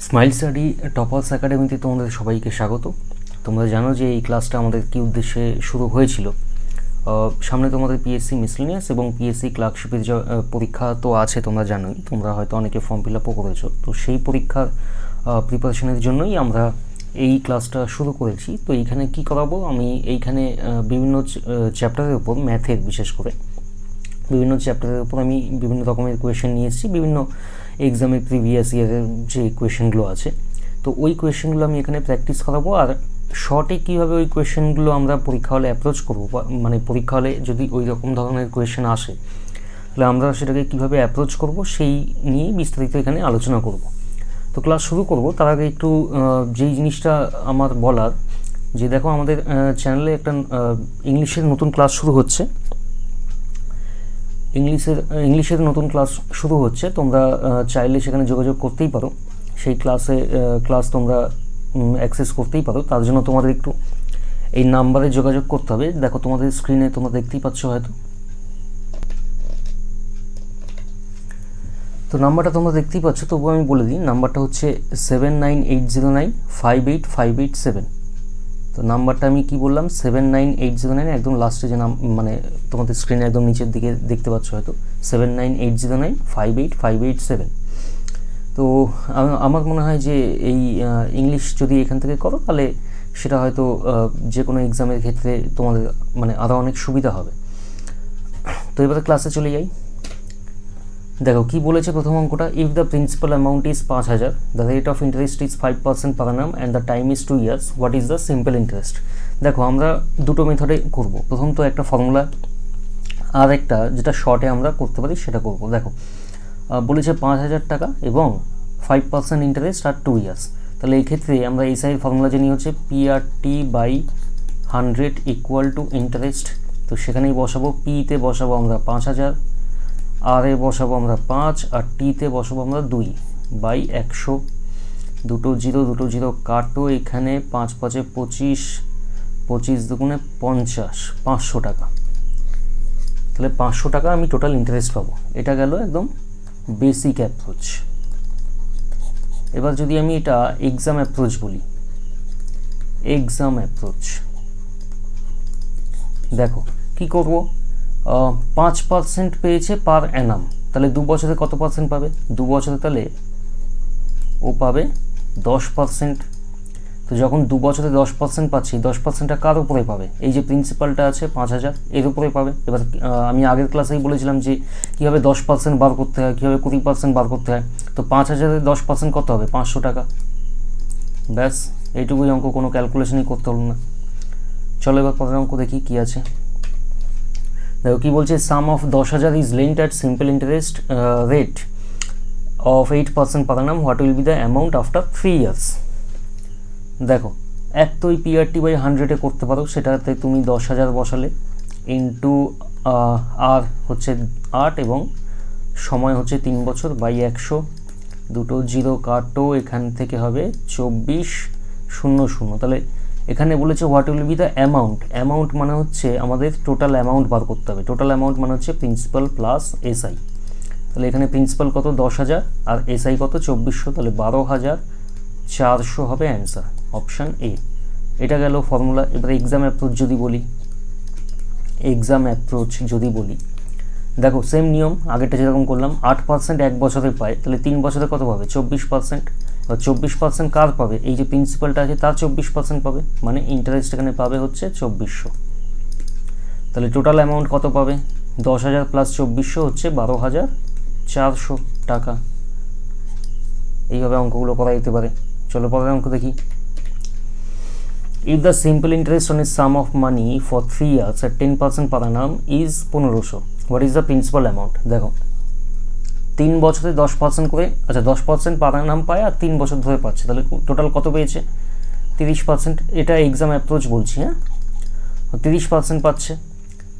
Smile study toppers একাডেমিতে তোমাদের সবাইকে স্বাগত। তোমরা জানো যে এই ক্লাসটা আমাদের কী উদ্দেশ্যে শুরু হয়েছিল। সামনে তোমাদের পিএসসি মিসলেনিয়াস এবং পিএসসি ক্লার্কশিপের পরীক্ষা তো আছে, তোমরা জানোই, তোমরা হয়তো অনেকে ফর্ম ফিল আপও করেছো। তো সেই পরীক্ষার প্রিপারেশনের জন্যই আমরা এই ক্লাসটা শুরু করেছি। তো এইখানে কি করাবো, আমি এইখানে বিভিন্ন চ্যাপ্টারের উপর, ম্যাথের বিশেষ করে বিভিন্ন চ্যাপ্টারের উপর আমি বিভিন্ন রকমের কোয়েশ্চেন নিয়ে এসেছি, বিভিন্ন এক্সামের প্রিভিয়াস ইয়ারের যে কোয়েশ্চেনগুলো আছে। তো ওই কোয়েশ্চেনগুলো আমি এখানে প্র্যাকটিস করাবো। আর শর্টে কীভাবে ওই কোয়েশ্চেনগুলো আমরা পরীক্ষা হলে অ্যাপ্রোচ করবো, মানে পরীক্ষা হলে যদি ওই রকম ধরনের কোয়েশ্চেন আসে তাহলে আমরা সেটাকে কীভাবে অ্যাপ্রোচ করব সেই নিয়ে বিস্তারিত এখানে আলোচনা করব। তো ক্লাস শুরু করব তার আগে একটু যেই জিনিসটা আমার বলার, যে দেখো আমাদের চ্যানেলে একটা ইংলিশের নতুন ক্লাস শুরু হচ্ছে। ইংলিশের নতুন ক্লাস শুরু হচ্ছে, তোমরা চাইলে সেখানে যোগাযোগ করতেই পারো, সেই ক্লাস তোমরা অ্যাক্সেস করতেই পারো। তার জন্য তোমাদের একটু এই নাম্বারে যোগাযোগ করতে হবে। দেখো তোমাদের স্ক্রিনে তোমরা দেখতেই পাচ্ছ হয়তো, তো নাম্বারটা তোমরা দেখতেই পাচ্ছ, তবুও আমি বলে দিই, নাম্বারটা হচ্ছে 7980958587। তো নাম্বারটা আমি কি বললাম, 79809, একদম লাস্টে যে মানে তোমাদের স্ক্রিনে একদম নিচের দিকে দেখতে পাচ্ছ হয়তো, 7980958587। তো আমার মনে হয় যে এই ইংলিশ যদি এখান থেকে করো তাহলে সেটা হয়তো যে কোনো এক্সামের ক্ষেত্রে তোমাদের মানে আরও অনেক সুবিধা হবে। তো এবারে ক্লাসে চলে যাই। দেখো কি বলেছে প্রথম অঙ্কটা, if the principal amount is 5000, the rate of interest is 5% per annum and the time is 2 years, what is the simple interest. দেখো আমরা দুটো মেথডে করব, প্রথম তো একটা ফর্মুলা, আর একটা যেটা শর্টে আমরা করতে পারি সেটা করব। দেখো বলেছে 5000 টাকা এবং 5% ইন্টারেস্ট আর 2 years। তাহলে এই ক্ষেত্রে আমরা এই সাইড ফর্মুলা জানি হচ্ছে PRT/100 ইকুয়াল টু ইন্টারেস্ট। তো সেখানেই বসাবো, পিতে বসাবো আমরা 5000, আর এ বসাবো আমরা 5, আর টিতে বসাবো আমরা 2/100। দুটো জিরো কাটো, এখানে 5 5 25, 25 দুগুণে 50, 500 টাকা। তাহলে 500 টাকা আমি টোটাল ইন্টারেস্ট পাবো। এটা গেল একদম বেসিক অ্যাপ্রোচ। এবার যদি আমি এটা এক্সাম অ্যাপ্রোচ বলি, এক্সাম অ্যাপ্রোচ, দেখো কি করব, 5% পেয়েছে পার অ্যানাম, তাহলে 2 বছরে কত পার্সেন্ট পাবে, 2 বছরে তাহলে ও পাবে 10%। তো যখন 2 বছরে 10% পাচ্ছি, 10%টা কার উপরে পাবে, এই যে প্রিন্সিপালটা আছে 5000 এর উপরে পাবে। এবার আমি আগের ক্লাসেই বলেছিলাম যে কীভাবে 10% বার করতে হয়, কীভাবে 20% বার করতে হয়। তো 5000-এর 10% কত হবে, 500 টাকা। ব্যাস এইটুকুই অঙ্ক, কোনো ক্যালকুলেশনই করতে হলো না। চলো এবার পরের অঙ্ক দেখি কি আছে। দেখো কি বলছে, sum of 10,000 is lent at simple interest rate of 8% per annum, what will be the amount after 3 years। দেখো এক তো ওই PRT/100 করতে পারো, সেটাতে তুমি 10,000 বসালে ইন্টু আর হচ্ছে 8 এবং সময় হচ্ছে 3 বছর বাই 100, দুটো জিরো কাটো, এখান থেকে হবে 2400। তাহলে এখানে বলেছে what will be the amount, amount মানে হচ্ছে আমাদের টোটাল অ্যামাউন্ট বার করতে হবে। টোটাল অ্যামাউন্ট মানে হচ্ছে প্রিন্সিপাল প্লাস এসআই। তাহলে এখানে প্রিন্সিপাল কত 10,000 আর এসআই কত 2400, তাহলে 12,400 হবে অ্যান্সার, অপশান এ। এটা গেল ফর্মুলা। এবার এক্সাম অ্যাপ্রোচ যদি বলি, এক্সাম অ্যাপ্রোচ যদি বলি, দেখো সেম নিয়ম, আগেরটা যেরকম করলাম, 8% 1 বছরে পায়, তাহলে 3 বছরে কত পাবে 24%। এবার 24% কার পাবে, এই যে প্রিন্সিপালটা আছে তার 24% পাবে, মানে ইন্টারেস্ট এখানে পাবে হচ্ছে 2400। তাহলে টোটাল অ্যামাউন্ট কত পাবে, 10,000 প্লাস 2400 হচ্ছে 12,400 টাকা। এইভাবে অঙ্কগুলো করা যেতে পারে। চলো পরের অঙ্ক দেখি। If the simple interest on a sum of money for 3 years at 10% per annum is 1500, what is the principal amount. দেখো 3 বছরে 10% করে, আচ্ছা 10% পার annum পায় আর 3 বছর ধরে পাচ্ছে, তাহলে টোটাল কত পেয়েছে 30%। এটা এক্সাম অ্যাপ্রোচ বলছি, হ্যাঁ 30% পাচ্ছে,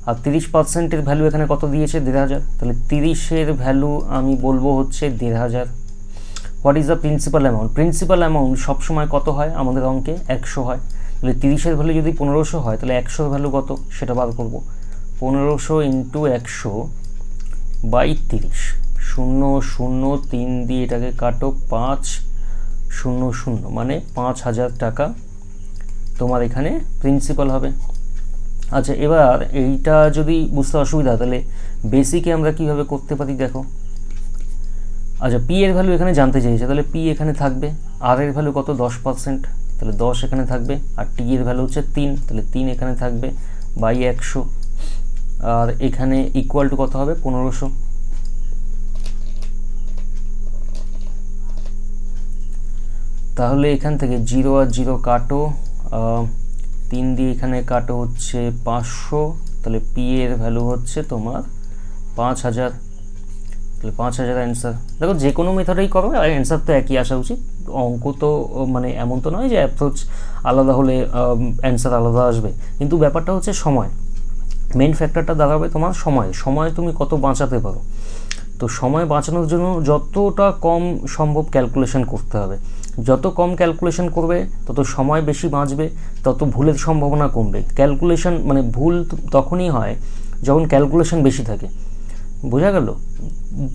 আর 30%-এর ভ্যালু এখানে কত দিয়েছে 1500, তাহলে 30-এর ভ্যালু আমি বলবো হচ্ছে 1500। What is the principal amount, principal amount সবসময় কত হয় আমাদের অঙ্কে 100 হয়। তাহলে 30-এর ভ্যালু যদি 1500 হয় তাহলে 100-এর ভ্যালু কত সেটা বার করব, 1500 ইন্টু 100/30, 0 0 3 দিয়ে এটাকে কাটো, 5 00 মানে 5000 টাকা তোমার এখানে প্রিন্সিপাল হবে। আচ্ছা, এবার এইটা যদি বুঝতে অসুবিধা তাহলে বেসিকে আমরা কিভাবে করতে পারি দেখো। আচ্ছা, পি এর ভ্যালু এখানে জানতে চেয়েছে, তাহলে পি এখানে থাকবে, আর এর ভ্যালু কত 10%, তাহলে 10 এখানে থাকবে, আর টি এর ভ্যালু হচ্ছে 3, তাহলে 3 এখানে থাকবে বাই 100, আর এখানে ইকুয়াল টু কত হবে 1500। তাহলে এখান থেকে 0 আর 0 কাটো, 3 দিয়ে এখানে কাটো হচ্ছে 500, তাহলে পি এর ভ্যালু হচ্ছে তোমার 5000, তাহলে 5000 অ্যান্সার। দেখো যে কোনো মেথডেই করো অ্যান্সার তো একই আসা উচিত, অঙ্ক তো মানে এমন তো নয় যে অ্যাপ্রোচ আলাদা হলে অ্যান্সার আলাদা আসবে, কিন্তু ব্যাপারটা হচ্ছে সময়, মেন ফ্যাক্টরটা দাঁড়াবে তোমার সময় তুমি কত বাঁচাতে পারো। তো সময় বাঁচানোর জন্য যতটা কম সম্ভব ক্যালকুলেশন করতে হবে, যত কম ক্যালকুলেশন করবে তত সময় বেশি বাঁচবে, তত ভুলের সম্ভাবনা কমবে। ক্যালকুলেশন মানে ভুল তখনই হয় যখন ক্যালকুলেশন বেশি থাকে, বোঝা গেল?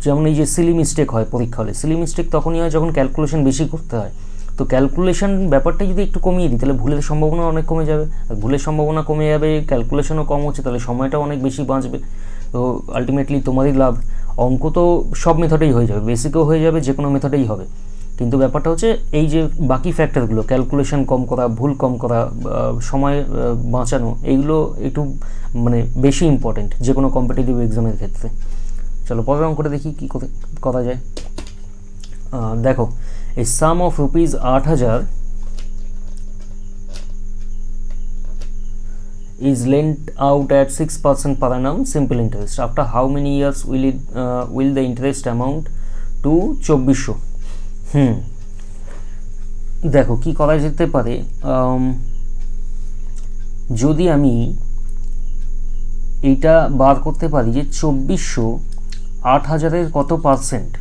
যেমন এই যে সিলি মিস্টেক হয় পরীক্ষা হলে, সিলি মিস্টেক তখনই হয় যখন ক্যালকুলেশন বেশি করতে হয়। তো ক্যালকুলেশন ব্যাপারটা যদি একটু কমিয়ে দিই তাহলে ভুলের সম্ভাবনা অনেক কমে যাবে, আর ভুলের সম্ভাবনা কমে যাবে, ক্যালকুলেশনও কম হচ্ছে, তাহলে সময়টাও অনেক বেশি বাঁচবে। তো আলটিমেটলি তোমারই লাভ। অঙ্ক তো সব মেথডেই হয়ে যাবে, বেসিকও হয়ে যাবে, যে কোনো মেথডেই হবে, কিন্তু ব্যাপারটা হচ্ছে এই যে বাকি ফ্যাক্টরগুলো, ক্যালকুলেশন কম করা, ভুল কম করা, সময় বাঁচানো, এইগুলো একটু মানে বেশি ইম্পর্টেন্ট যে কোনো কম্পিটিটিভ এক্সামের ক্ষেত্রে। চলো পরের অঙ্কটা দেখি কী করা যায়। দেখো, a sum of rupees 8000 is lent out at 6% per annum simple interest. After how many years will the interest amount to 2400? দেখো কি করা যেতে পারে, যদি আমি এইটা বার করতে পারি যে 2400 8000-এর কত পার্সেন্ট।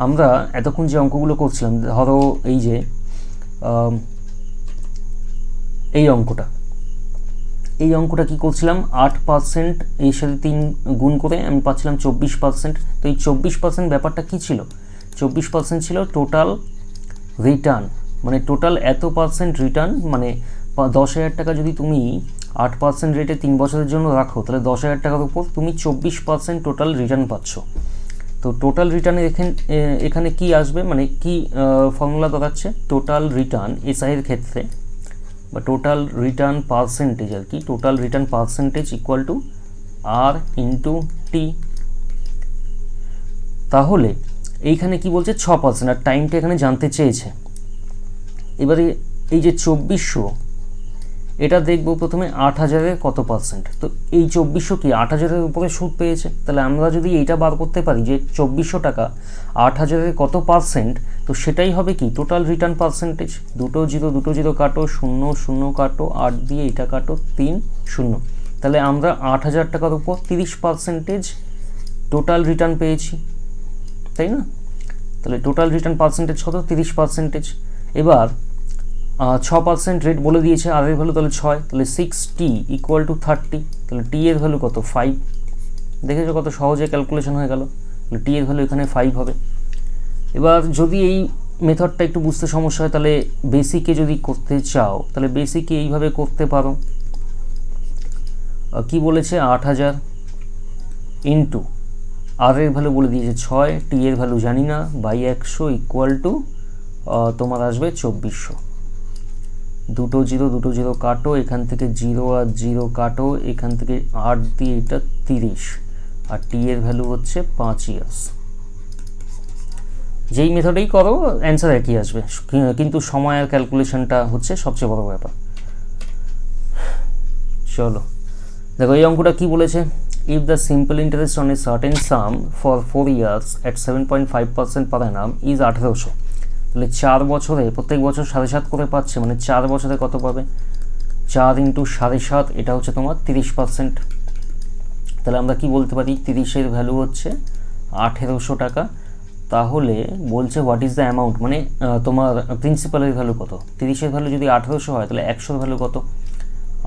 আমরা এতক্ষণ যে অঙ্কগুলো করছিলাম, ধরো এই যে এই অঙ্কটা কি করছিলাম, 8% এর সাথে 3 গুণ করে আমি পাচ্ছিলাম 24%। তো এই 24% ব্যাপারটা কি ছিল, 24% ছিল টোটাল রিটার্ন, মানে টোটাল এত পার্সেন্ট রিটার্ন, মানে 10,000 টাকা যদি তুমি 8% রেটে 3 বছরের জন্য রাখো তাহলে 10,000 টাকার উপর তুমি 24% টোটাল রিটার্ন পাচ্ছ। তো টোটাল রিটার্নের এখানে কি আসবে, মানে কি ফর্মুলা দাঁড়াচ্ছে, টোটাল রিটার্ন এসআইয়ের ক্ষেত্রে বা টোটাল রিটার্ন পার্সেন্টেজ আর কি, total return percentage equal to R into T. তাহলে এইখানে কি বলছে 6%, আর টাইমটা এখানে জানতে চেয়েছে। এবারে এই যে 2400, এটা দেখবো প্রথমে 8000-এর কত পার্সেন্ট। তো এই 2400 কি 8000-এর উপরে সুদ পেয়েছে, তাহলে আমরা যদি এইটা বার করতে পারি যে 2400 টাকা 8000-এর কত পার্সেন্ট, তো সেটাই হবে কি টোটাল রিটার্ন পার্সেন্টেজ। 2 0 কাটো, 0 0 কাটো, 8 দিয়ে এটা কাটো, 3 0, তাহলে আমরা 8000 টাকার উপর 30% টোটাল রিটার্ন পেয়েছি, তাই না? তাহলে টোটাল রিটার্ন পার্সেন্টেজ কত, 30%। এবার 6% রেট বলে দিয়েছে, আর এর ভ্যালু তাহলে 6, তাহলে 6t ইকুয়াল টু 30, তাহলে টি এর ভ্যালু কত 5। দেখেছো কত সহজে ক্যালকুলেশন হয়ে গেল, তাহলে টি এর ভ্যালু এখানে 5 হবে। এবার যদি এই মেথডটা একটু বুঝতে সমস্যা হয় তাহলে বেসিকে যদি করতে চাও তাহলে বেসিকে এইভাবে করতে পারো। কি বলেছে 8000 ইন্টু আর এর ভ্যালু বলে দিয়েছে 6, টি এর ভ্যালু জানি না, বাই 100 ইকুয়াল টু তোমার আসবে 2400। 2 0 কাটো, এখান থেকে 0 আর 0 কাটো, এখান থেকে 8 দিয়ে এটা 30, আর টি এর ভ্যালু হচ্ছে 5 ইয়ার্স। যেই মেথডেই করো অ্যান্সার একই আসবে, কিন্তু সময় আর ক্যালকুলেশনটা হচ্ছে সবচেয়ে বড় ব্যাপার। চলো দেখো এই অঙ্কটা কি বলেছে, if the simple interest on a certain sum for 4 years at 7.5% per annum is 1800, তাহলে 4 বছরে প্রত্যেক বছর 7.5 করে পাচ্ছে, মানে 4 বছরে কত পাবে, 4 ইন্টু 7.5, এটা হচ্ছে তোমার 30%। তাহলে আমরা কি বলতে পারি, 30-এর ভ্যালু হচ্ছে 1800 টাকা। তাহলে বলছে হোয়াট ইজ দ্য অ্যামাউন্ট, মানে তোমার প্রিন্সিপালের ভ্যালু কত। 30-এর ভ্যালু যদি 1800 হয় তাহলে 100-এর ভ্যালু কত,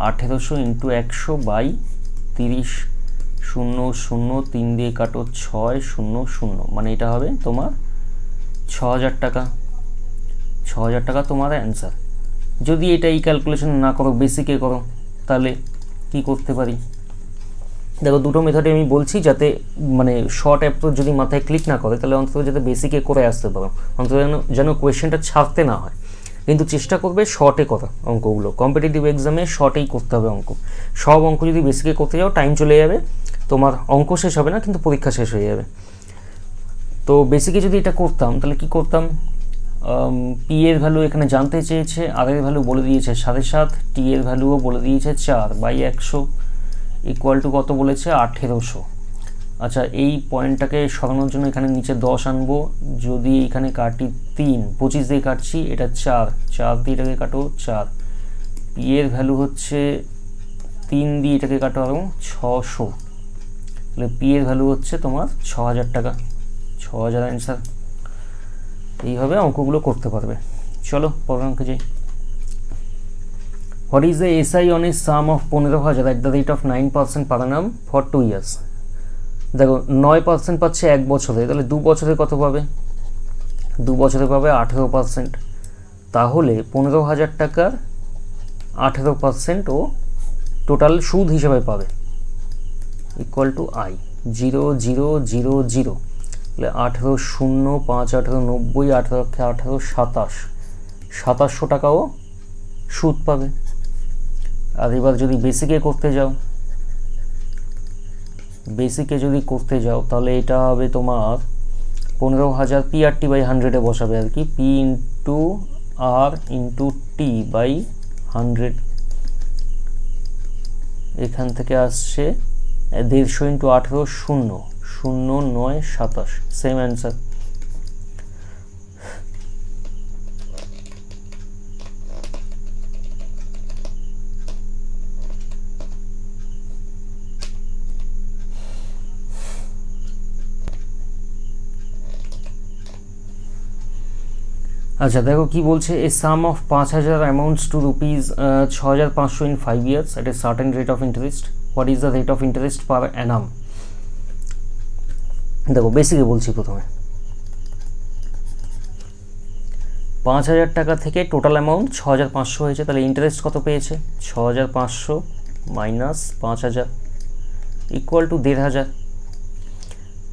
1800 ইন্টু 100 বাই 30, 0 0 3 দিয়ে কাটো, 6 0 0, মানে এটা হবে তোমার 6000 টাকা। 6,000 টাকা তোমার অ্যান্সার। যদি এটা এই ক্যালকুলেশন না করো, বেসিকে করো, তাহলে কি করতে পারি? দেখো দুটো মেথডে আমি বলছি, যাতে মানে শর্ট অ্যাপ্রোচ যদি মাথায় ক্লিক না করে, তাহলে অন্তত যাতে বেসিকে করে আসতে পারো, অন্তত যেন কোয়েশ্চেনটা ছাড়তে না হয়। কিন্তু চেষ্টা করবে শর্টে করা অঙ্কগুলো, কম্পিটিটিভ এক্সামে শর্টেই করতে হবে অঙ্ক। সব অঙ্ক যদি বেসিকে করতে যাও টাইম চলে যাবে, তোমার অঙ্ক শেষ হবে না কিন্তু পরীক্ষা শেষ হয়ে যাবে। তো বেসিকে যদি এটা করতাম তাহলে কি করতাম, পি এর ভ্যালু এখানে জানতে চেয়েছে, আর এর ভ্যালু বলে দিয়েছে 7.5, টি এর ভ্যালুও বলে দিয়েছে 4/100 ইকুয়াল টু কত বলেছে 1800। আচ্ছা, এই পয়েন্টটাকে সরানোর জন্য এখানে নিচে 10 আনবো, যদি এখানে কাটি 3, 25 দিয়ে কাটছি, এটা 4 দিয়ে এটাকে কাটো 4, পি এর ভ্যালু হচ্ছে 3 দিয়ে এটাকে কাটো আরও 600, তাহলে পি এর ভ্যালু হচ্ছে তোমার 6,000 টাকা, 6,000 অ্যান্সার। এইভাবে অঙ্কগুলো করতে পারবে। চলো পরের অঙ্কে যাই। What is the SI on a sum of 15,000 at the rate of 9% per annum for 2 years? দেখো 9% পাচ্ছে 1 বছরে, তাহলে 2 বছরে কত পাবে? 2 বছরে পাবে 18%। তাহলে 15,000 টাকার 18% ও টোটাল সুদ হিসেবে পাবে, ইকুয়াল টু আই 0,0,0,0। তাহলে 18 0 5 18 90, 18 18 27, 2700 টাকাও সুদ পাবে। আর এবার যদি বেসিকে করতে যাও, তাহলে এটা হবে তোমার 15,000 PRT/100 বসাবে আর কি, P into R into T by 100। এখান থেকে আসছে 150 ইন্টু 18 0 0 9 27, সেম অ্যান্সার। আচ্ছা দেখো কি বলছে, a sum of 5,000 amounts to rupees 6,500 in 5 years at a certain rate of interest. What is the rate of interest per annum? দেখো বেসিকে বলছি, প্রথমে 5,000 টাকা থেকে টোটাল অ্যামাউন্ট 6,500 হয়েছে, তাহলে ইন্টারেস্ট কত পেয়েছে? 6,500 মাইনাস 5,000 ইকুয়াল টু 1,500।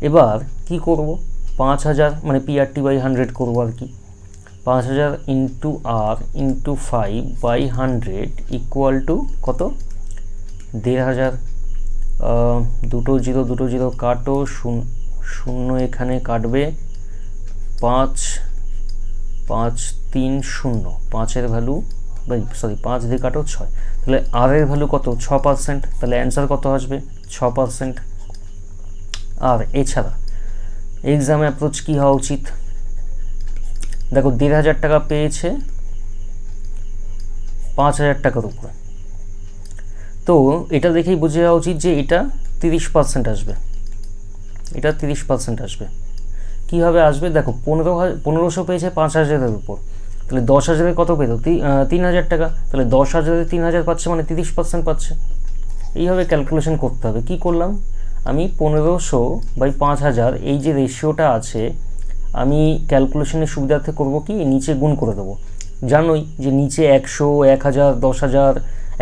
এবার কি করব, 5,000 মানে PRT/100 করবো আর কি, 5,000 into R into 5/100 equal to কত? 1,500। দুটো জিরো কাটো, 0 এখানে কাটবে, 5 5 3 0, 5-এর ভ্যালু 5 দিয়ে কাটো 6, তাহলে আর এর ভ্যালু কত? 6%, তাহলে অ্যান্সার কত আসবে? 6%। আর এছাড়া এক্সাম অ্যাপ্রোচ কী হওয়া উচিত? দেখো 1,500 টাকা পেয়েছে 5,000 টাকার উপরে, তো এটা দেখেই বুঝে যাওয়া উচিত যে এটা 30% আসবে, এটা 30% আসবে। কীভাবে আসবে? দেখো 1500 পেয়েছে 5,000-এর উপর, তাহলে 10,000-এর কত পেত? 3,000 টাকা, তাহলে 10,000-এ 3,000 পাচ্ছে মানে 30% পাচ্ছে। এইভাবে ক্যালকুলেশন করতে হবে। কি করলাম আমি? 1500/5,000 এই যে রেশিওটা আছে, আমি ক্যালকুলেশনের সুবিধার্থে করব কি, নিচে গুণ করে দেবো। জানোই যে নিচে 100, 1,000, 10,000,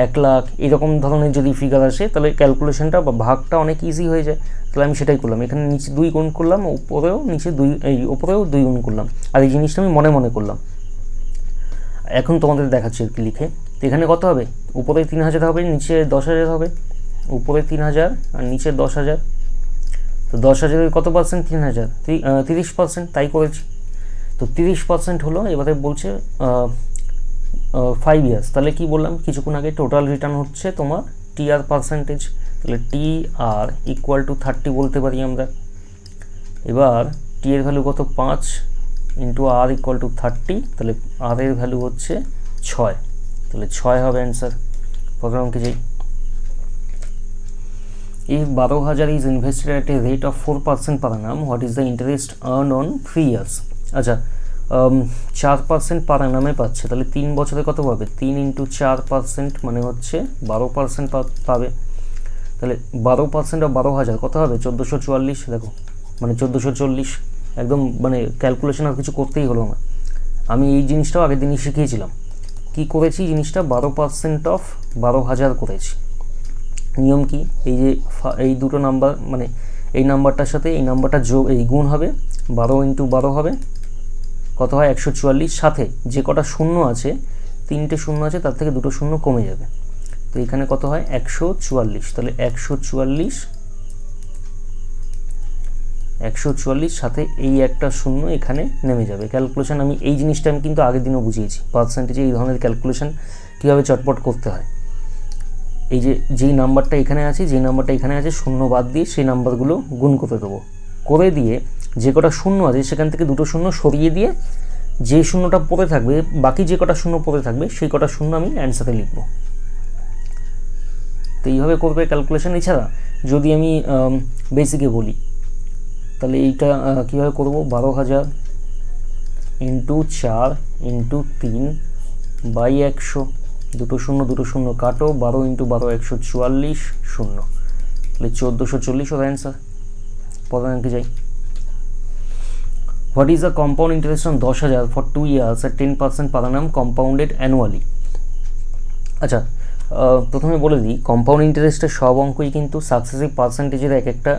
1 লাখ এরকম ধরনের যদি ফিগার আসে, তাহলে ক্যালকুলেশনটা বা ভাগটা অনেক ইজি হয়ে যায়। তাহলে আমি সেটাই করলাম, এখানে নিচে 2 গুণ করলাম, উপরেও নিচে 2, এই উপরেও 2 গুণ করলাম। আর এই জিনিসটা আমি মনে মনে করলাম। এখন তোমাদের দেখাচ্ছি লিখে। তো এখানে কত হবে? উপরে 3,000 হবে, নিচে 10,000 হবে। উপরে 3,000 আর নিচে 10,000, তো 10,000-এর কত পার্সেন্ট? 3,000, 30%, তাই করেছি। তো 30% হলো। এবারে বলছে 5 ইয়ার্স, তাহলে কি বললাম কিছুক্ষণ আগে? টোটাল রিটার্ন হচ্ছে তোমার TR পার্সেন্টেজ, তাহলে TR ইকুয়াল টু 30 বলতে পারি আমরা। এবার টি এর ভ্যালু কত? 5 ইন্টু আর ইকুয়াল টু 30, তাহলে আর এর ভ্যালু হচ্ছে 6, তাহলে 6 হবে অ্যান্সার। পরের অঙ্কে যাই। If 12,000 is invested at a rate of 4% per annum, what is the interest earned on 3 years? আচ্ছা 4% পার অ্যানামে পাচ্ছে, তাহলে 3 বছরে কত পাবে? 3 ইন্টু 4% মানে হচ্ছে 12% পাবে। তাহলে 12% অফ 12,000 কত হবে? 1,444। দেখো মানে 1,440, একদম মানে ক্যালকুলেশন আর কিছু করতেই হলো না। আমি এই জিনিসটাও আগের দিনই শিখিয়েছিলাম। কি করেছি জিনিসটা 12% অফ 12,000 করেছি। নিয়ম কি, এই যে এই দুটো নাম্বার মানে এই নাম্বারটার সাথে এই নাম্বারটা যোগ এই গুণ হবে, 12 × 12 হবে কত হয় 144, সাথে যে কটা শূন্য আছে 3টে শূন্য আছে তার থেকে 2টো শূন্য কমে যাবে, তো এখানে কত হয় 144, তাহলে 144 সাথে এই একটা শূন্য এখানে নেমে যাবে। ক্যালকুলেশন আমি এই জিনিসটা আমি কিন্তু আগের দিনও বুঝিয়েছি, পার্সেন্টেজে এই ধরনের ক্যালকুলেশন কীভাবে চটপট করতে হয়। এই যে যেই নাম্বারটা এখানে আছে যেই নাম্বারটা এখানে আছে শূন্য বাদ দিয়ে সেই নাম্বারগুলো গুণ করে দেবো, করে দিয়ে যে কটা শূন্য আছে সেখান থেকে 2টো শূন্য সরিয়ে দিয়ে যে শূন্যটা পড়ে থাকবে, বাকি যে কটা শূন্য পড়ে থাকবে সেই কটা শূন্য আমি অ্যান্সারে লিখব। তো এইভাবে করবে ক্যালকুলেশন। এছাড়া যদি আমি বেসিকে বলি তাহলে এইটা কীভাবে করব, 12,000 × 4 × 3 বাই 100, 2টো শূন্য কাটো, 12 × 12 144 শূন্য, তাহলে 1440 ওর অ্যান্সার। পরের অঙ্কে যাই। What is the compound interest on 10,000 for 2 years at 10% per annum compounded annually? আচ্ছা, প্রথমে বলে দিই কম্পাউন্ড ইন্টারেস্টের সব অঙ্কই কিন্তু সাকসেসিভ পার্সেন্টেজের এক একটা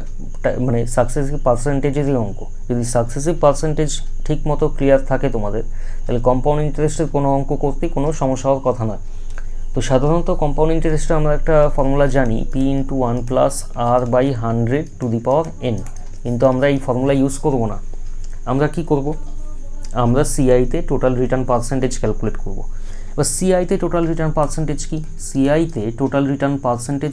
মানে সাকসেসিভ পার্সেন্টেজেরই অঙ্ক। যদি সাকসেসিভ পার্সেন্টেজ ঠিক মতো ক্লিয়ার থাকে তোমাদের তাহলে কম্পাউন্ড ইন্টারেস্টের কোনো অঙ্ক করতে কোনো সমস্যা হওয়ার কথা নয়। তো সাধারণত কম্পাউন্ড ইন্টারেস্টে আমরা একটা ফর্মুলা জানি, P × 1 + R/100⁴ n, কিন্তু আমরা এই ফর্মুলা ইউজ করব না। আমরা কি করব, আমরা সিআইতে টোটাল রিটার্ন পার্সেন্টেজ ক্যালকুলেট করব। এবার সিআইতে টোটাল রিটার্ন পার্সেন্টেজ কি, সিআইতে টোটাল রিটার্ন পার্সেন্টেজ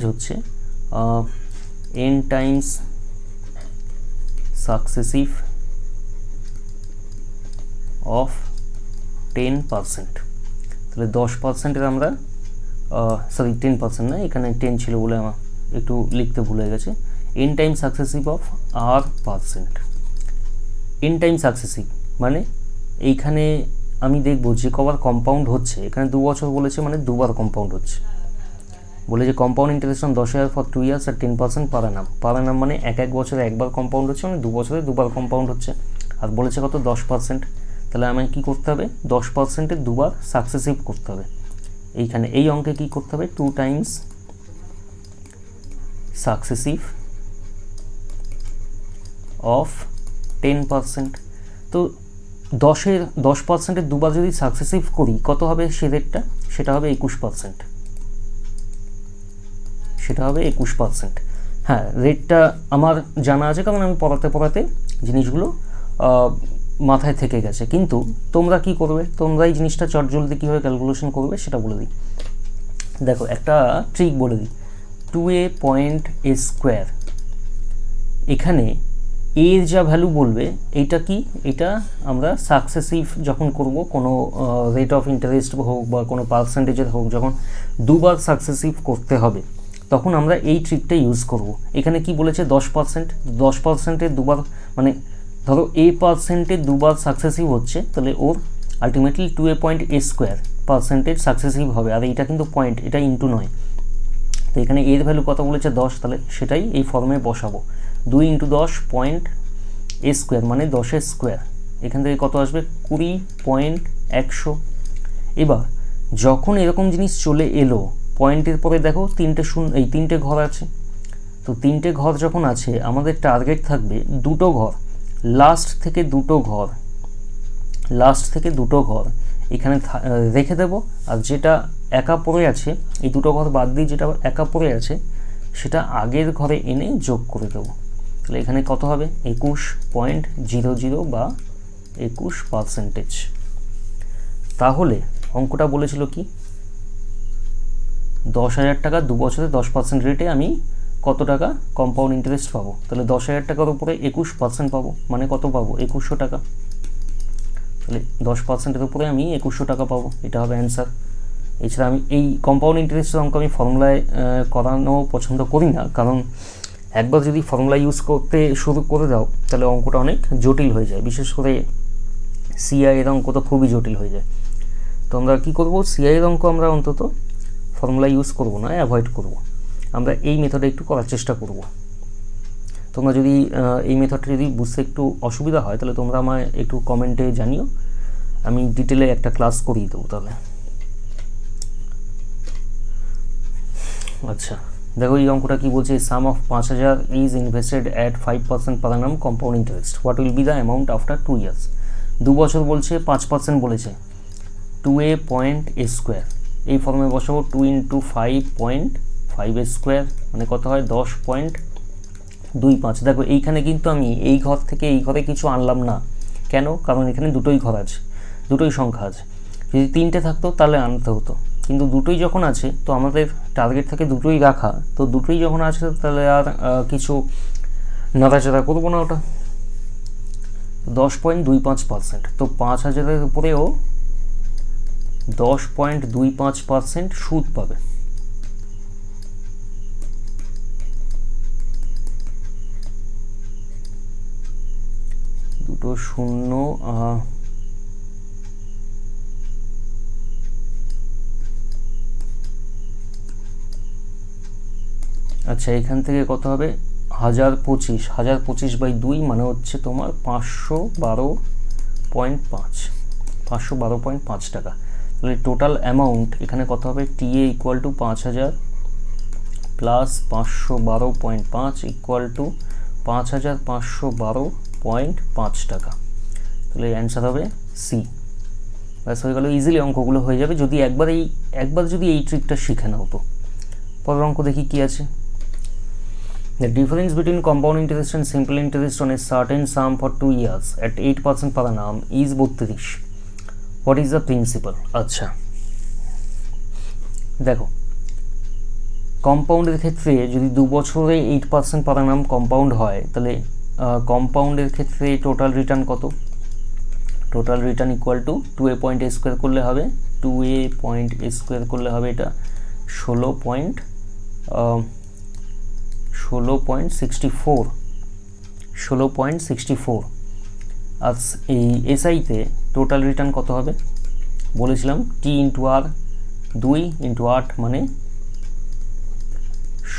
হচ্ছে n টাইমস সাকসেসিভ অফ 10%। তাহলে 10%-এর আমরা 10% না, এখানে 10 ছিল বলে আমার একটু লিখতে ভুলে গেছে, n time successive of R%। n time successive মানে এইখানে আমি দেখব যে কবার কম্পাউন্ড হচ্ছে, এখানে 2 বছর বলেছে মানে দুবার কম্পাউন্ড হচ্ছে। বলে যে compound interest on 10,000 for 2 years at 10% per annum। পার অ্যানাম মানে এক বছরে একবার কম্পাউন্ড হচ্ছে, মানে 2 বছরে দুবার কম্পাউন্ড হচ্ছে। আর বলেছে কত 10%, তাহলে আমায় কী করতে হবে 10%-এর দুবার সাকসেসিভ করতে হবে। এইখানে এই অঙ্কে কী করতে হবে 2 টাইমস সাকসেসিভ অফ 10%। তো 10%-এর দুবার যদি সাকসেসিভ করি কত হবে সে রেটটা, সেটা হবে 21%, সেটা হবে 21%। হ্যাঁ, রেটটা আমার জানা আছে কারণ আমি পড়াতে জিনিসগুলো মাথায় থেকে গেছে। কিন্তু তোমরা কি করবে, তোমরা এই জিনিসটা চটজলদি কীভাবে ক্যালকুলেশন করবে সেটা বলে দিই। দেখো একটা ট্রিক বলে দিই, 2a.a², এখানে এর যা ভ্যালু বলবে এইটা কি, এটা আমরা সাকসেসিভ যখন করব কোনো রেট অফ ইন্টারেস্ট হোক বা কোনো পার্সেন্টেজের হোক, যখন দুবার সাকসেসিভ করতে হবে তখন আমরা এই ট্রিকটা ইউজ করব। এখানে কি বলেছে 10%-এর দুবার মানে ধরো a%-এর দুবার সাকসেসিভ হচ্ছে, তাহলে ওর আলটিমেটলি 2a.a² সাকসেসিভ হবে। আর এইটা কিন্তু পয়েন্ট, এটা ইন্টু নয়। তো এখানে এর ভ্যালু কত বলেছে 10, তাহলে সেটাই এই ফর্মে বসাবো। 2 × 10.a² মানে 10-এর স্কোয়ার, এখান থেকে কত আসবে 20.100। এবার যখন এরকম জিনিস চলে এলো, পয়েন্টের পরে দেখো 3টে ঘর আছে, তো 3টে ঘর যখন আছে আমাদের টার্গেট থাকবে 2টো ঘর, লাস্ট থেকে দুটো ঘর এখানে রেখে দেব। আর যেটা একা পড়ে আছে, এই 2টো ঘর বাদ দিয়ে যেটা একা পড়ে আছে সেটা আগের ঘরে এনে যোগ করে দেবো। তাহলে এখানে কত হবে 21.00 বা 21%। তাহলে অঙ্কটা বলেছিল কি 10,000 টাকা 2 বছরে 10% রেটে আমি কত টাকা কম্পাউন্ড ইন্টারেস্ট পাবো। তাহলে 10,000 টাকার উপরে 21% পাবো, মানে কত পাবো 2100 টাকা। তাহলে 10%-এর উপরে আমি 2100 টাকা পাবো, এটা হবে অ্যান্সার। এছাড়া আমি এই কম্পাউন্ড ইন্টারেস্টের অঙ্ক আমি ফর্মুলায় করানো পছন্দ করি না, কারণ একবার যদি ফর্মুলা ইউজ করতে শুরু করে দাও তাহলে অঙ্কটা অনেক জটিল হয়ে যায়, বিশেষ করে সিআইয়ের অঙ্ক তো খুবই জটিল হয়ে যায়। তো আমরা কী করবো, সিআইয়ের অঙ্ক আমরা অন্তত ফর্মুলা ইউজ করব না, অ্যাভয়েড করব। আমরা এই মেথডে একটু করার চেষ্টা করব। তোমরা যদি এই মেথডটা যদি বুঝতে একটু অসুবিধা হয় তাহলে তোমরা আমায় একটু কমেন্টে জানিও, আমি ডিটেলে একটা ক্লাস করিয়ে দেবো তাহলে। আচ্ছা দেখো এই অঙ্কটা কি বলছে, sum of 5000 is invested at 5% per annum compound interest, what will be the amount after 2 years. 2 বছর বলছে, 5% বলেছে, 2a পয়েন্ট এ স্কোয়ার এই ফর্মে বসাবো, 2 × 5.5 স্কোয়ার মানে কত হয় 10.25। দেখো এইখানে কিন্তু আমি এই ঘর থেকে এই ঘরে কিছু আনলাম না, কেন? কারণ এখানে দুটোই ঘর আছে, দুটোই সংখ্যা আছে। যদি 3টে থাকতো তাহলে আনতে হতো, কিন্তু দুটোই যখন আছে তো আমাদের টার্গেট থাকে দুটোই রাখা, তো দুটোই যখন আছে তাহলে আর কিছু নাড়াচাড়া করবো না। ওটা 10.25%, তো 5000-এর উপরেও 10.25% সুদ পাবে। দুটো শূন্য, আচ্ছা এখান থেকে কত হবে 1025, 1025/2 মানে হচ্ছে তোমার 512.5 টাকা। তাহলে টোটাল অ্যামাউন্ট এখানে কত হবে, TA = 5000 প্লাস 512.5 = 5512.5 টাকা। তাহলে অ্যান্সার হবে সি। ব্যাস হয়ে গেল, ইজিলি অঙ্কগুলো হয়ে যাবে যদি একবার যদি এই ট্রিকটা শিখে নাও। তো পরের অঙ্ক দেখি কি আছে। The difference between compound interest and simple interest on a certain sum for 2 years at 8% per annum is 32. What is the principal? আচ্ছা দেখো কম্পাউন্ডের ক্ষেত্রে যদি 2 বছরে 8% per annum কম্পাউন্ড হয় তাহলে কম্পাউন্ডের ক্ষেত্রে টোটাল রিটার্ন কত? Total return equal to 2a point a square করলে হবে, 2a পয়েন্ট a স্কোয়ার করলে হবে এটা 16.64। আর এই এসআইতে টোটাল রিটার্ন কত হবে বলেছিলাম, টি ইন্টু আর 2 × 8 মানে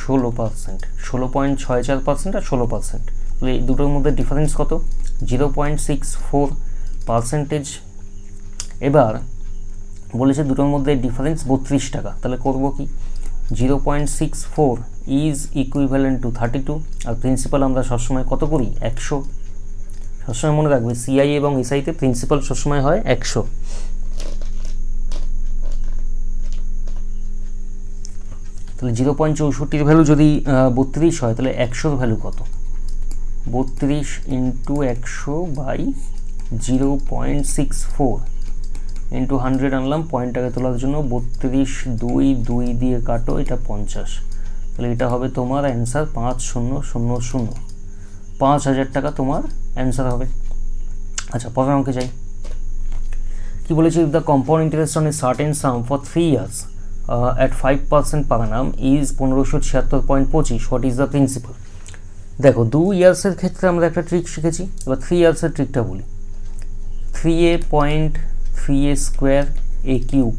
16%, 16.64% আর 16%। তাহলে এই দুটোর মধ্যে ডিফারেন্স কত? 0.64%। এবার বলেছে দুটোর মধ্যে ডিফারেন্স 32 টাকা, তাহলে করব কি, 0.64 ইজ ইকুইভ্যালেন্ট টু 32, আর প্রিন্সিপাল আমরা সবসময় কত করি 100। সবসময় মনে রাখবে সিআই এবং এসআইতে প্রিন্সিপাল সবসময় হয় 100। তাহলে 0.64-র ভ্যালু যদি 32 হয় তাহলে 100-র ভ্যালু কত? 32 × 100/0.64 ইন্টু 100 আনলাম পয়েন্টটাকে তোলার জন্য, 32 2 দিয়ে কাটো, এটা 50। তাহলে এটা হবে তোমার অ্যান্সার 5000, 5000 টাকা তোমার অ্যান্সার হবে। আচ্ছা পরের অঙ্কে যাই। কি বলেছি, the compound interest on a certain some for 3 years at 5% per annum is 1576.25, what is the principal. দেখো 2 ইয়ার্সের ক্ষেত্রে আমরা একটা ট্রিক শিখেছি, এবার 3 ইয়ার্সের ট্রিকটা বলি। 3a point 3a square a cube,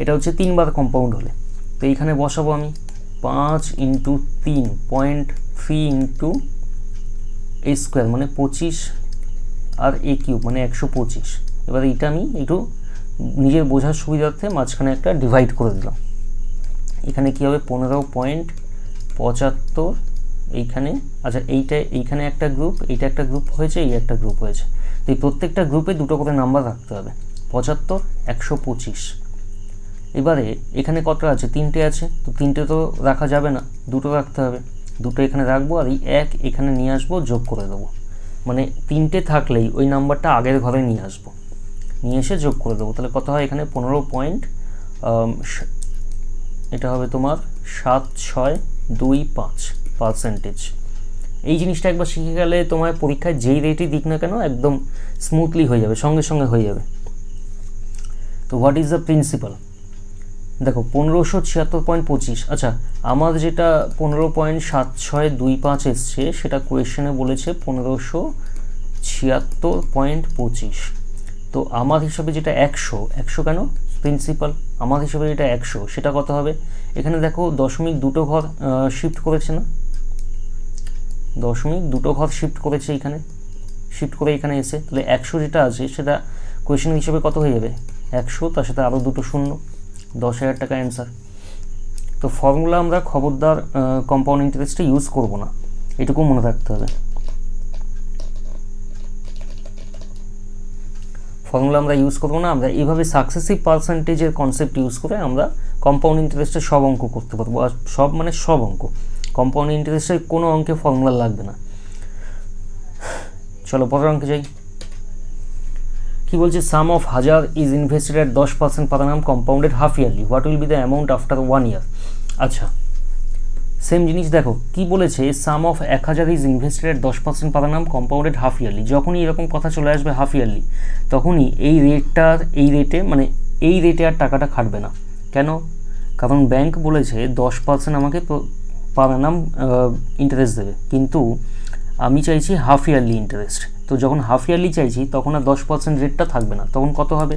এটা হচ্ছে 3 বার কম্পাউন্ড হলে, তো এইখানে বসাবো আমি 5 × 3.3 × a স্কোয়ার মানে 25 আর a কিউব মানে 125। এবার এটা আমি একটু নিজের বোঝার সুবিধার্থে মাঝখানে একটা ডিভাইড করে দিলাম। এখানে কি হবে 15.75 এইখানে, আচ্ছা এইখানে একটা গ্রুপ, এইটা একটা গ্রুপ হয়েছে, এই একটা গ্রুপ হয়েছে, তো এই প্রত্যেকটা গ্রুপে দুটো করে নাম্বার রাখতে হবে, 75 125। এবারে এখানে কত আছে, 3টে আছে, তো 3টে তো রাখা যাবে না, দুটো রাখতে হবে, দুটো এখানে রাখবো আর এই 1 এখানে নিয়ে আসবো, যোগ করে দেবো, মানে 3টে থাকলেই ওই নাম্বারটা আগের ঘরে নিয়ে আসবো, নিয়ে এসে যোগ করে দেবো। তাহলে কত হয় এখানে 15. এটা হবে তোমার 7625%। এই জিনিসটা একবার শিখে গেলে তোমার পরীক্ষায় যেই রেটই দিক না কেন একদম স্মুথলি হয়ে যাবে, সঙ্গে সঙ্গে হয়ে যাবে। তো হোয়াট ইজ দ্য প্রিন্সিপাল? দেখো 1576.25, আচ্ছা আমার যেটা 15.7625 এসছে সেটা কোয়েশ্চেনে বলেছে 1576.25, তো আমার হিসাবে যেটা 100 কেন প্রিন্সিপাল, আমার হিসাবে যেটা 100 সেটা কত হবে, এখানে দেখো দশমিক দুটো ঘর শিফট করেছে না, দশমিক দুটো ঘর শিফট করেছে, এখানে শিফট করে এখানে এসে, তাহলে 100 যেটা আছে সেটা কোয়েশ্চেন হিসেবে কত হয়ে যাবে 100, তার সাথে আরও দুটো শূন্য, 10,000 টাকা অ্যান্সার। তো ফর্মুলা আমরা খবরদার কম্পাউন্ড ইন্টারেস্টে ইউজ করব না, এটুকু মনে রাখতে হবে। ফর্মুলা আমরা ইউজ করবো না, আমরা এইভাবে সাকসেসিভ পার্সেন্টেজের কনসেপ্ট ইউজ করে আমরা কম্পাউন্ড ইন্টারেস্টের সব অঙ্ক করতে পারবো। আর সব মানে সব অঙ্ক, কম্পাউন্ড ইন্টারেস্টের কোনো অঙ্কে ফর্মুলা লাগবে না। চলো পরের অঙ্কে যাই। কি বলছে, sum of 1000 is invested at 10% per annum compounded half yearly, what will be the amount after 1 year। আচ্ছা সেম জিনিস দেখো কি বলেছে, sum of 1000 is invested at 10% per annum compounded half yearly. যখনই এরকম কথা চলে আসবে হাফ ইয়ারলি, তখনই এই রেটে মানে এই রেটে আর টাকাটা খাটবে না। কেন? কারণ ব্যাংক বলেছে 10% আমাকে পার annum ইন্টারেস্ট দেবে, কিন্তু আমি চাইছি হাফ ইয়ারলি ইন্টারেস্ট। তো যখন হাফ ইয়ারলি চাইছি তখন আর 10% রেটটা থাকবে না, তখন কত হবে,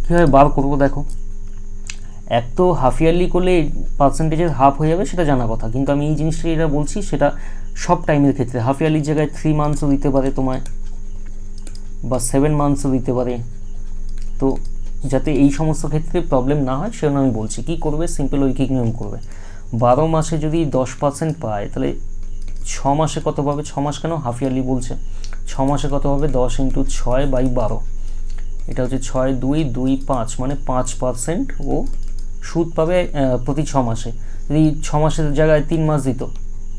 কীভাবে বার করবো দেখো। এক তো হাফ ইয়ারলি করলে পার্সেন্টেজের হাফ হয়ে যাবে, সেটা জানা কথা, কিন্তু আমি এই জিনিসটা যেটা বলছি সেটা সব টাইমের ক্ষেত্রে। হাফ ইয়ারলির জায়গায় 3 মান্থসও দিতে পারে তোমায়, বা 7 মান্থসও দিতে পারে। তো যাতে এই সমস্ত ক্ষেত্রে প্রবলেম না হয় সেজন্য আমি বলছি কী করবে, সিম্পল ঐকিক নিয়ম করবে। 12 মাসে যদি 10% পায় তাহলে 6 মাসে কত পাবে, 6 মাস কেন হাফ ইয়ারলি বলছে, 6 মাসে কত হবে 10 × 6/12, এটা হচ্ছে 6 2 2 5 মানে 5% ও সুদ পাবে প্রতি 6 মাসে। যদি 6 মাসের জায়গায় 3 মাস দিত,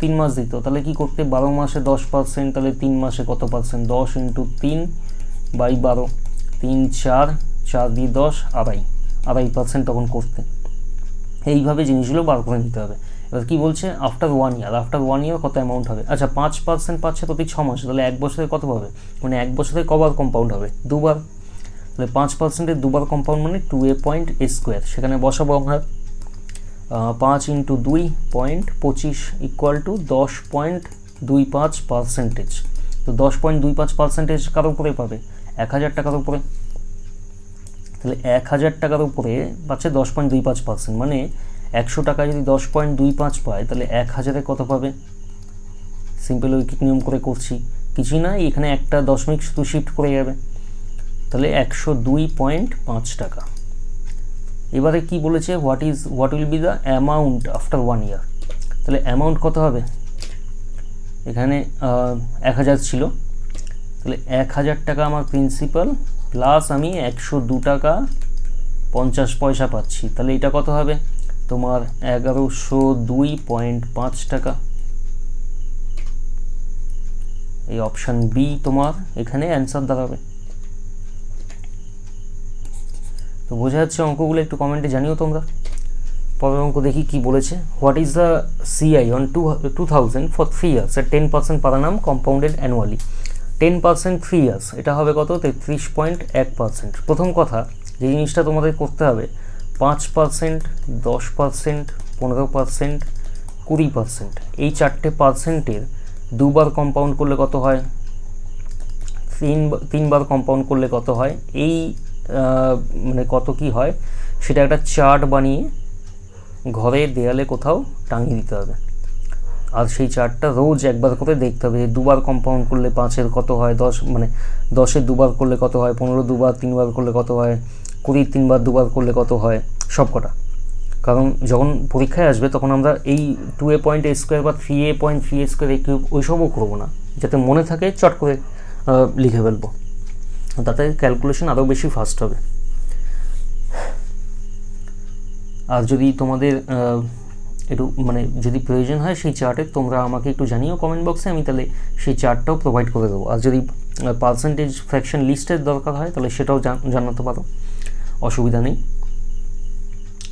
3 মাস দিত, তাহলে কি করতে, 12 মাসে 10%, তাহলে 3 মাসে কত পার্সেন্ট, 10 × 3/12, 3 4 4 দিয়ে 10, 2.5% তখন করতে। এইভাবে জিনিসগুলো বার করে নিতে হবে। এবার কী বলছে, আফটার 1 year, আফটার 1 year কত অ্যামাউন্ট হবে। আচ্ছা 5% পাচ্ছে প্রতি 6 মাসে, তাহলে 1 বছরে কত হবে, মানে 1 বছরে কবার কম্পাউন্ড হবে, 2বার। তাহলে 5%-এর 2বার কম্পাউন্ড মানে 2a.a², সেখানে বসাবো আমরা 5 × 2.25 = 10.25%। তো 10.25% কার উপরে পাবে, 1000 টাকার উপরে। তাহলে 1000 টাকার উপরে পাচ্ছে 10.25%, মানে 100 টাকা যদি 10.25 পায় তাহলে 1000-এ কত পাবে, সিম্পল ঐকিক নিয়ম করে করছি, কিছুই না, এখানে একটা দশমিক শুধু শিফট করে যাবে, তাহলে 102.5 টাকা। এবারে কি বলেছে, what will be the amount after 1 year। তাহলে অ্যামাউন্ট কত হবে, এখানে 1000 ছিল, তাহলে 1000 টাকা আমার প্রিন্সিপাল প্লাস আমি 102 টাকা 50 পয়সা পাচ্ছি, তাহলে এটা কত হবে তোমার 1102.5 টাকা। এই অপশান বি তোমার এখানে অ্যান্সার দাঁড়াবে। তো বোঝা যাচ্ছে অঙ্কগুলো, একটু কমেন্টে জানিও তোমরা। পরের অঙ্ক দেখি কি বলেছে, what is the CI on 2000 for 3 years at 10% per annum compounded annually. 10% 3 years, এটা হবে কত, 33.1%। প্রথম কথা যে জিনিসটা তোমাদের করতে হবে, 5%, 10%, 15%, 20%, এই 4টে পার্সেন্টের 2বার কম্পাউন্ড করলে কত হয়, 3বার কম্পাউন্ড করলে কত হয়, এই মানে কত কি হয় সেটা একটা চার্ট বানিয়ে ঘরে দেয়ালে কোথাও টাঙিয়ে দিতে হবে। আর সেই চার্টটা রোজ একবার করে দেখতে হবে, 2বার কম্পাউন্ড করলে 5-এর কত হয়, 10 মানে 10-এর 2বার করলে কত হয়, 15 2বার 3বার করলে কত হয়, 20 3বার 2বার করলে কত হয়, সব কটা। কারণ যখন পরীক্ষায় আসবে তখন আমরা এই 2a.a² বা 3a.3a² ওইসবও করবো না, যাতে মনে থাকে চট করে লিখে ফেলবো, তাতে ক্যালকুলেশন আরও বেশি ফাস্ট হবে। আর যদি তোমাদের একটু মানে যদি প্রয়োজন হয় সেই চার্টের, তোমরা আমাকে একটু জানিও কমেন্ট বক্সে, আমি তাহলে সেই চার্টটাও প্রোভাইড করে দেবো। আর যদি পার্সেন্টেজ ফ্র্যাকশন লিস্টের দরকার হয় তাহলে সেটাও জানাতে পারো, অসুবিধা নেই।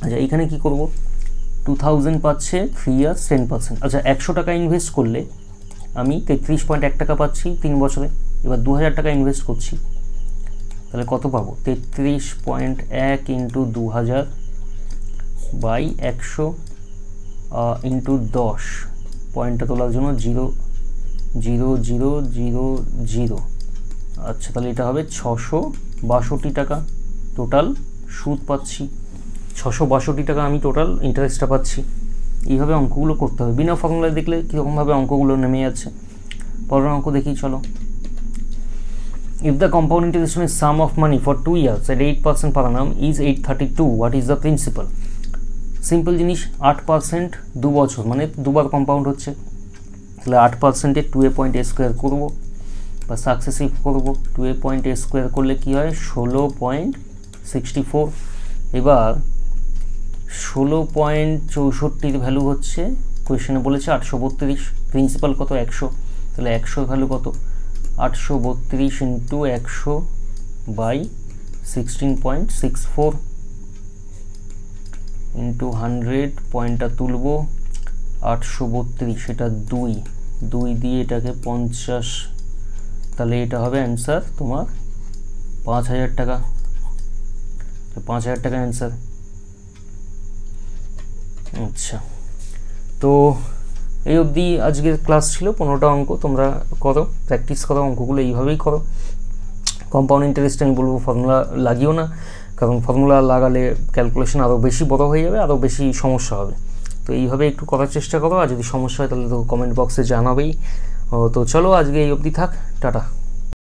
আচ্ছা এখানে কি করব, 2000 পাচ্ছে 3 years 10%। আচ্ছা 100 টাকা ইনভেস্ট করলে আমি 33.1 টাকা পাচ্ছি 3 বছরে। এবার 2000 টাকা ইনভেস্ট করছি, তাহলে কত পাবো, 33.1 × 2000 বাই 100 × 10, পয়েন্টটা তোলার জন্য 0.0000। আচ্ছা তাহলে এটা হবে 662 টাকা টোটাল সুদ পাচ্ছি, 662 টাকা আমি টোটাল ইন্টারেস্টটা পাচ্ছি। এইভাবে অঙ্কগুলো করতে হবে। বিনা ফর্মুলায় দেখলে কীরকমভাবে অঙ্কগুলো নেমে যাচ্ছে। পরের অঙ্ক দেখি চলো। If the compound interest some of money for 2 years at 8% per annum is 832, what is the principal? Simple জিনিস, 8% 2 বছর মানে দুবার কম্পাউন্ড হচ্ছে, তাহলে 8%-এ 2a.a² করবো বা সাকসেসিভ করবো। 2a.a² করলে কী হয়? 16.64। এবার 16.64 ভ্যালু হচ্ছে, কোয়েশ্চেনে বলেছে 832, প্রিন্সিপাল কত? 100, তাহলে 100 ভ্যালু কত? 832 ইন্টু 100 বাই 16.64 ইন্টু 100, পয়েন্টটা তুলব 832, সেটা 2 দিয়ে এটাকে 50, তাহলে এটা হবে অ্যান্সার তোমার 5000 টাকা। 5000 টাকা অ্যান্সার। আচ্ছা, তো এই অবধি আজকের ক্লাস ছিল। 15টা অঙ্ক তোমরা করো, প্র্যাকটিস করো, অঙ্কগুলো এইভাবেই করো। কম্পাউন্ড ইন্টারেস্ট আমি বলবো ফর্মুলা লাগিও না, কারণ ফর্মুলা লাগালে ক্যালকুলেশন আরও বেশি বড় হয়ে যাবে, আরও বেশি সমস্যা হবে। তো এইভাবে একটু করার চেষ্টা করো, আর যদি সমস্যা হয় তাহলে তো কমেন্ট বক্সে জানাবেই। তো চলো আজকে এই অবধি থাক, টাটা।